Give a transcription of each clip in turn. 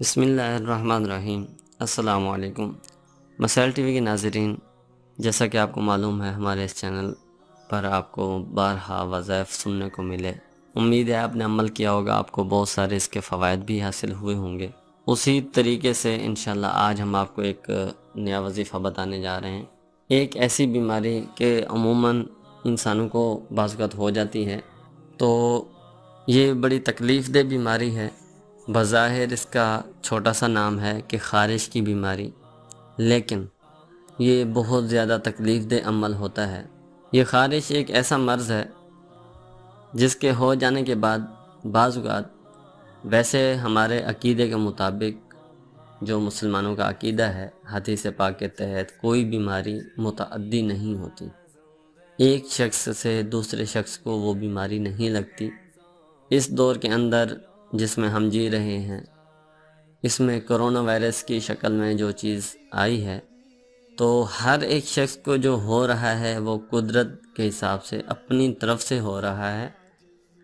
بسم اللہ الرحمن الرحیم۔ السلام علیکم مسائل ٹی وی کے ناظرین، جیسا کہ آپ کو معلوم ہے ہمارے اس چینل پر آپ کو بارہا وظائف سننے کو ملے۔ امید ہے آپ نے عمل کیا ہوگا، آپ کو بہت سارے اس کے فوائد بھی حاصل ہوئے ہوں گے۔ اسی طریقے سے انشاءاللہ آج ہم آپ کو ایک نیا وظیفہ بتانے جا رہے ہیں۔ ایک ایسی بیماری کہ عموماً انسانوں کو بعض اوقات ہو جاتی ہے، تو یہ بڑی تکلیف دہ بیماری ہے۔ بظاہر اس کا چھوٹا سا نام ہے کہ خارش کی بیماری، لیکن یہ بہت زیادہ تکلیف دہ عمل ہوتا ہے۔ یہ خارش ایک ایسا مرض ہے جس کے ہو جانے کے بعد بعض اوقات، ویسے ہمارے عقیدے کے مطابق، جو مسلمانوں کا عقیدہ ہے، حدیث پاک کے تحت کوئی بیماری متعدی نہیں ہوتی۔ ایک شخص سے دوسرے شخص کو وہ بیماری نہیں لگتی۔ اس دور کے اندر جس میں ہم جی رہے ہیں، اس میں کرونا وائرس کی شکل میں جو چیز آئی ہے، تو ہر ایک شخص کو جو ہو رہا ہے وہ قدرت کے حساب سے اپنی طرف سے ہو رہا ہے۔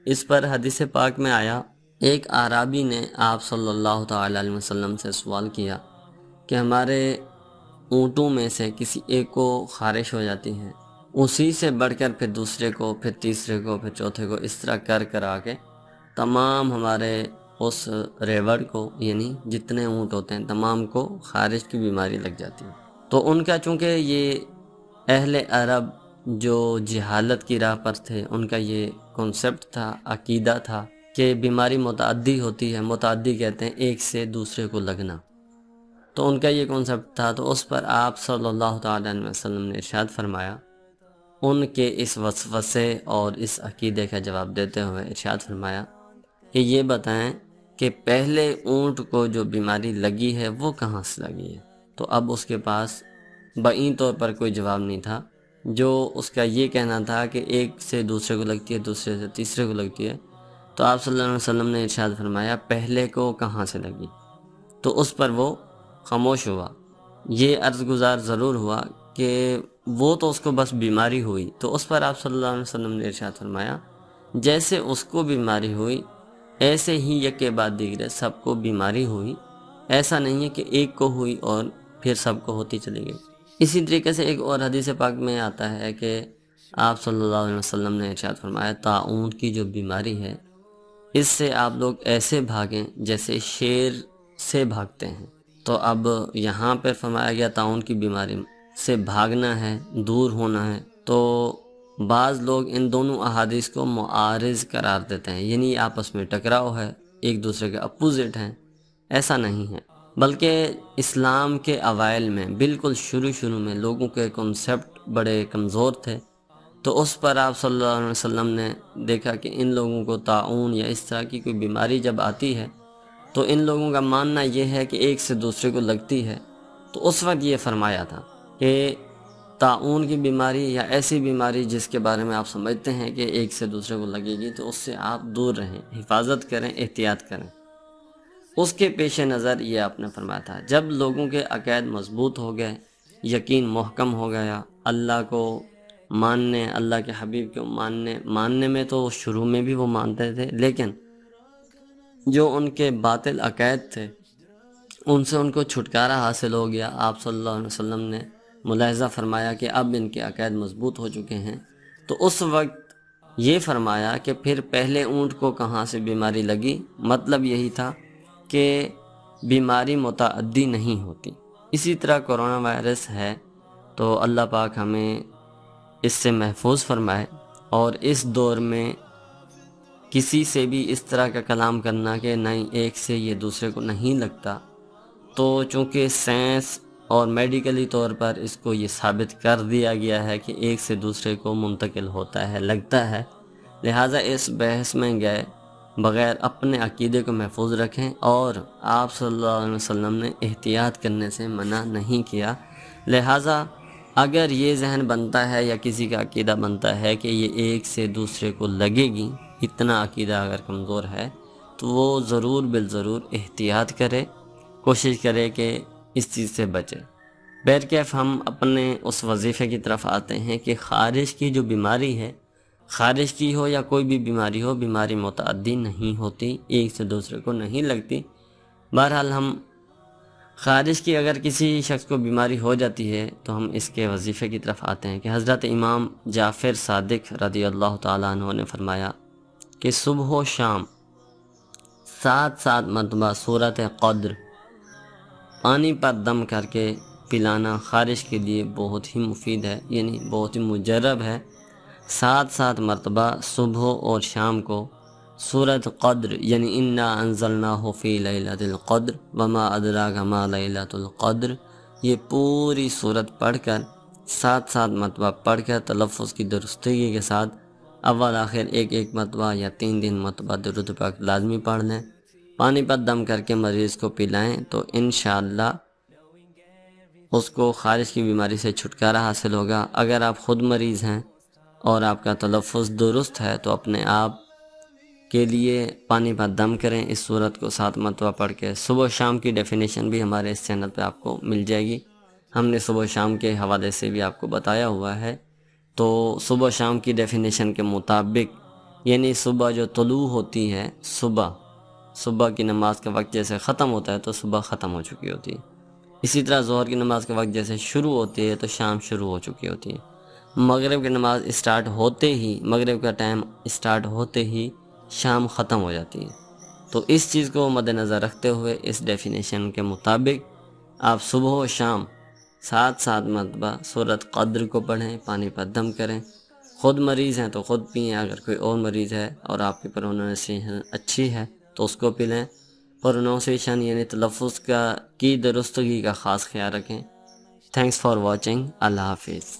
اس پر حدیث پاک میں آیا، ایک اعرابی نے آپ صلی اللہ تعالی علیہ وسلم سے سوال کیا کہ ہمارے اونٹوں میں سے کسی ایک کو خارش ہو جاتی ہے، اسی سے بڑھ کر پھر دوسرے کو، پھر تیسرے کو، پھر چوتھے کو، اس طرح کر آگے تمام ہمارے اس ریوڑ کو، یعنی جتنے اونٹ ہوتے ہیں تمام کو خارش کی بیماری لگ جاتی ہے۔ تو ان کا چونکہ یہ اہل عرب جو جہالت کی راہ پر تھے، ان کا یہ کنسپٹ تھا، عقیدہ تھا کہ بیماری متعدی ہوتی ہے۔ متعدی کہتے ہیں ایک سے دوسرے کو لگنا، تو ان کا یہ کنسپٹ تھا۔ تو اس پر آپ صلی اللہ تعالی علیہ وسلم نے ارشاد فرمایا، ان کے اس وسوسے اور اس عقیدے کا جواب دیتے ہوئے ارشاد فرمایا کہ یہ بتائیں کہ پہلے اونٹ کو جو بیماری لگی ہے وہ کہاں سے لگی ہے؟ تو اب اس کے پاس بعین طور پر کوئی جواب نہیں تھا، جو اس کا یہ کہنا تھا کہ ایک سے دوسرے کو لگتی ہے، دوسرے سے تیسرے کو لگتی ہے۔ تو آپ صلی اللہ علیہ وسلم نے ارشاد فرمایا، پہلے کو کہاں سے لگی؟ تو اس پر وہ خاموش ہوا۔ یہ عرض گزار ضرور ہوا کہ وہ تو اس کو بس بیماری ہوئی۔ تو اس پر آپ صلی اللہ علیہ وسلم نے ارشاد فرمایا، جیسے اس کو بیماری ہوئی ایسے ہی یکے بعد دیگرے سب کو بیماری ہوئی۔ ایسا نہیں ہے کہ ایک کو ہوئی اور پھر سب کو ہوتی چلی گئی۔ اسی طریقے سے ایک اور حدیث پاک میں آتا ہے کہ آپ صلی اللہ علیہ وسلم نے ارشاد فرمایا، طاعون کی جو بیماری ہے، اس سے آپ لوگ ایسے بھاگیں جیسے شیر سے بھاگتے ہیں۔ تو اب یہاں پر فرمایا گیا طاعون کی بیماری سے بھاگنا ہے، دور ہونا ہے۔ تو بعض لوگ ان دونوں احادیث کو معارض قرار دیتے ہیں، یعنی آپس میں ٹکراؤ ہے، ایک دوسرے کے اپوزٹ ہیں۔ ایسا نہیں ہے، بلکہ اسلام کے اوائل میں، بالکل شروع میں لوگوں کے کنسپٹ بڑے کمزور تھے۔ تو اس پر آپ صلی اللہ علیہ وسلم نے دیکھا کہ ان لوگوں کو طاعون یا اس طرح کی کوئی بیماری جب آتی ہے تو ان لوگوں کا ماننا یہ ہے کہ ایک سے دوسرے کو لگتی ہے۔ تو اس وقت یہ فرمایا تھا کہ طاعون کی بیماری یا ایسی بیماری جس کے بارے میں آپ سمجھتے ہیں کہ ایک سے دوسرے کو لگے گی، تو اس سے آپ دور رہیں، حفاظت کریں، احتیاط کریں۔ اس کے پیش نظر یہ آپ نے فرمایا تھا، جب لوگوں کے عقائد مضبوط ہو گئے، یقین محکم ہو گیا، اللہ کو ماننے، اللہ کے حبیب کو ماننے میں تو شروع میں بھی وہ مانتے تھے، لیکن جو ان کے باطل عقائد تھے ان سے ان کو چھٹکارا حاصل ہو گیا۔ آپ صلی اللہ علیہ وسلم نے ملاحظہ فرمایا کہ اب ان کے عقائد مضبوط ہو چکے ہیں، تو اس وقت یہ فرمایا کہ پھر پہلے اونٹ کو کہاں سے بیماری لگی؟ مطلب یہی تھا کہ بیماری متعدی نہیں ہوتی۔ اسی طرح کرونا وائرس ہے، تو اللہ پاک ہمیں اس سے محفوظ فرمائے۔ اور اس دور میں کسی سے بھی اس طرح کا کلام کرنا کہ نہیں ایک سے یہ دوسرے کو نہیں لگتا، تو چونکہ سائنس اور میڈیکلی طور پر اس کو یہ ثابت کر دیا گیا ہے کہ ایک سے دوسرے کو منتقل ہوتا ہے، لگتا ہے، لہٰذا اس بحث میں گئے بغیر اپنے عقیدے کو محفوظ رکھیں۔ اور آپ صلی اللہ علیہ وسلم نے احتیاط کرنے سے منع نہیں کیا۔ لہٰذا اگر یہ ذہن بنتا ہے یا کسی کا عقیدہ بنتا ہے کہ یہ ایک سے دوسرے کو لگے گی، اتنا عقیدہ اگر کمزور ہے تو وہ ضرور بالضرور احتیاط کرے، کوشش کرے کہ اس چیز سے بچے۔ بہرکیف ہم اپنے اس وظیفے کی طرف آتے ہیں کہ خارش کی جو بیماری ہے، خارش کی ہو یا کوئی بھی بیماری ہو، بیماری متعدی نہیں ہوتی، ایک سے دوسرے کو نہیں لگتی۔ بہرحال ہم خارج کی اگر کسی شخص کو بیماری ہو جاتی ہے تو ہم اس کے وظیفے کی طرف آتے ہیں کہ حضرت امام جعفر صادق رضی اللہ تعالیٰ عنہ نے فرمایا کہ صبح و شام 7 مرتبہ سورۃ قدر پانی پر دم کر کے پلانا خارج کے لیے بہت ہی مفید ہے، یعنی بہت ہی مجرب ہے۔ 7 مرتبہ صبح اور شام کو سورۃ قدر یعنی انا انزلناہ فی لیلۃ القدر وما ادراک ما لیلۃ القدر، یہ پوری صورت پڑھ کر 7 مرتبہ پڑھ کر تلفظ کی درستگی کے ساتھ اول آخر ایک مرتبہ یا 3 مرتبہ درود پاک لازمی پڑھ لیں، پانی پر دم کر کے مریض کو پلائیں تو انشاءاللہ اس کو خارج کی بیماری سے چھٹکارا حاصل ہوگا۔ اگر آپ خود مریض ہیں اور آپ کا تلفظ درست ہے تو اپنے آپ کے لیے پانی پر دم کریں، اس صورت کو 7 مرتبہ پڑھ کے۔ صبح و شام کی ڈیفینیشن بھی ہمارے اس چینل پہ آپ کو مل جائے گی، ہم نے صبح و شام کے حوالے سے بھی آپ کو بتایا ہوا ہے۔ تو صبح و شام کی ڈیفینیشن کے مطابق یعنی صبح جو طلوع ہوتی ہے، صبح کی نماز کا وقت جیسے ختم ہوتا ہے تو صبح ختم ہو چکی ہوتی ہے، اسی طرح ظہر کی نماز کا وقت جیسے شروع ہوتی ہے تو شام شروع ہو چکی ہوتی ہے، مغرب کی نماز مغرب کا ٹائم اسٹارٹ ہوتے ہی شام ختم ہو جاتی ہے۔ تو اس چیز کو مد نظر رکھتے ہوئے اس ڈیفینیشن کے مطابق آپ صبح و شام 7 مرتبہ سورۃ قدر کو پڑھیں، پانی پر دم کریں۔ خود مریض ہیں تو خود پئیں، اگر کوئی اور مریض ہے اور آپ کی پروننسیشن اچھی ہے تو اس کو پلیں۔ پروننسیشن یعنی تلفظ کی درستگی کا خاص خیال رکھیں۔ تھینکس فار واچنگ، اللہ حافظ۔